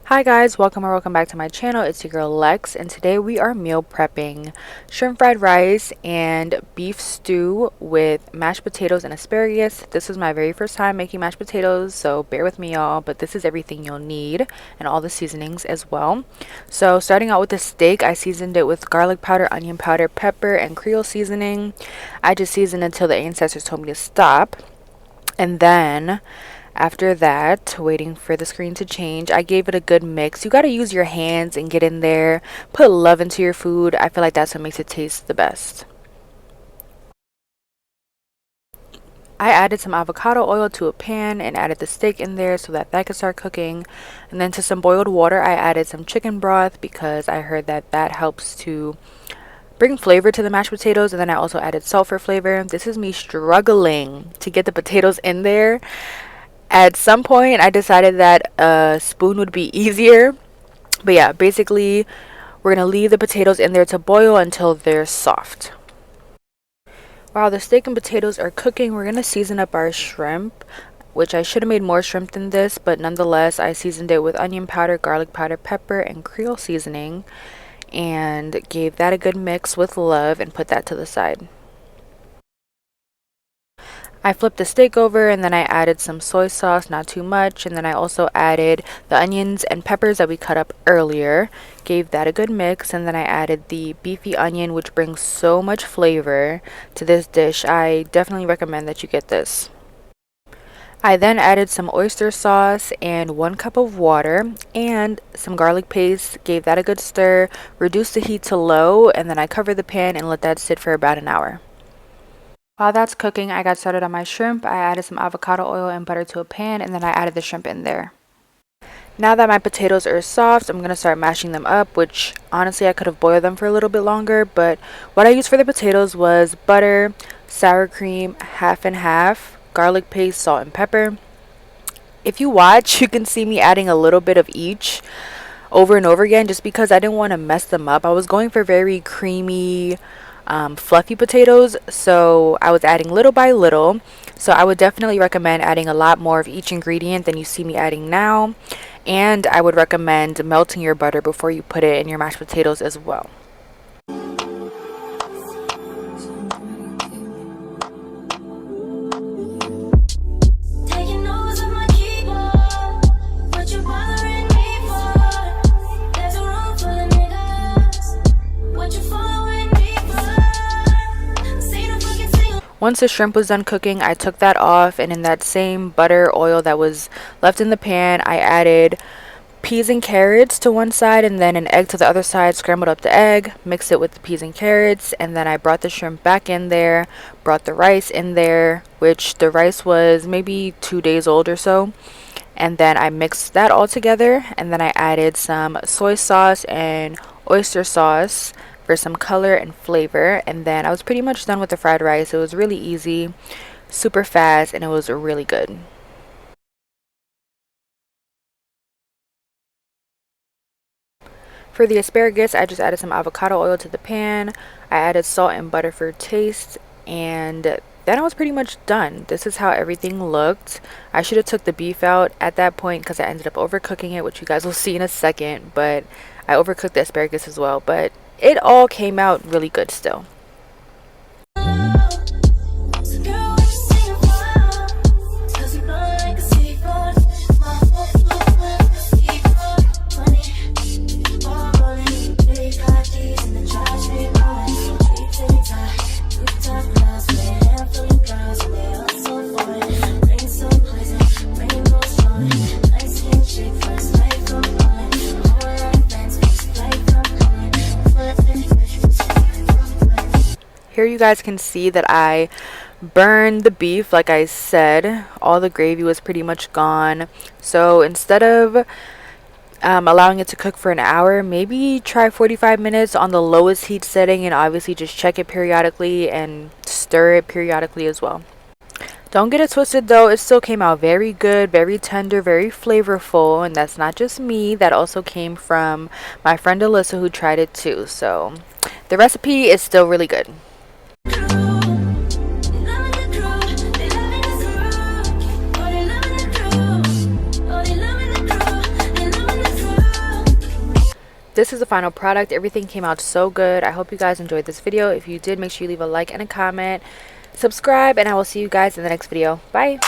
Hi guys, welcome back to my channel. It's your girl Lex, and today we are meal prepping shrimp fried rice and beef stew with mashed potatoes and asparagus. This is my very first time making mashed potatoes, so bear with me y'all, but this is everything you'll need and all the seasonings as well. So starting out with the steak, I seasoned it with garlic powder, onion powder, pepper, and Creole seasoning. I just seasoned until the ancestors told me to stop. And then after that, waiting for the screen to change, I gave it a good mix. You got to use your hands and get in there. Put love into your food. I feel like that's what makes it taste the best. I added some avocado oil to a pan and added the steak in there so that could start cooking. And then to some boiled water, I added some chicken broth because I heard that that helps to bring flavor to the mashed potatoes. And then I also added salt for flavor. This is me struggling to get the potatoes in there. At some point, I decided that a spoon would be easier. But yeah, basically, we're going to leave the potatoes in there to boil until they're soft. While the steak and potatoes are cooking, we're going to season up our shrimp, which I should have made more shrimp than this, but nonetheless, I seasoned it with onion powder, garlic powder, pepper, and Creole seasoning, and gave that a good mix with love and put that to the side. I flipped the steak over and then I added some soy sauce, not too much, and then I also added the onions and peppers that we cut up earlier. Gave that a good mix, and then I added the beefy onion, which brings so much flavor to this dish. I definitely recommend that you get this. I then added some oyster sauce and 1 cup of water and some garlic paste, gave that a good stir, reduced the heat to low, and then I covered the pan and let that sit for about an hour. While that's cooking, I got started on my shrimp. I added some avocado oil and butter to a pan, and then I added the shrimp in there. Now that my potatoes are soft, I'm going to start mashing them up, which honestly I could have boiled them for a little bit longer, but what I used for the potatoes was butter, sour cream, half and half, garlic paste, salt, and pepper. If you watch, you can see me adding a little bit of each over and over again just because I didn't want to mess them up. I was going for very creamy, fluffy potatoes, so I was adding little by little. So I would definitely recommend adding a lot more of each ingredient than you see me adding now, and I would recommend melting your butter before you put it in your mashed potatoes as well. Once the shrimp was done cooking, I took that off, and in that same butter oil that was left in the pan, I added peas and carrots to one side and then an egg to the other side, scrambled up the egg, mixed it with the peas and carrots, and then I brought the shrimp back in there, brought the rice in there, which the rice was maybe 2 days old or so, and then I mixed that all together, and then I added some soy sauce and oyster sauce for some color and flavor, and then I was pretty much done with the fried rice. It was really easy, super fast, and it was really good. For the asparagus, I just added some avocado oil to the pan. I added salt and butter for taste, and then I was pretty much done. This is how everything looked. I should have took the beef out at that point because I ended up overcooking it, which you guys will see in a second, but I overcooked the asparagus as well, but it all came out really good still. Here you guys can see that I burned the beef. Like I said, all the gravy was pretty much gone. So instead of allowing it to cook for an hour, maybe try 45 minutes on the lowest heat setting, and obviously just check it periodically and stir it periodically as well. Don't get it twisted though, it still came out very good, very tender, very flavorful, and that's not just me. That also came from my friend Alyssa, who tried it too. So the recipe is still really good. this is the final product. Everything came out so good. I hope you guys enjoyed this video. If you did, make sure you leave a like and a comment, subscribe, and I will see you guys in the next video. Bye.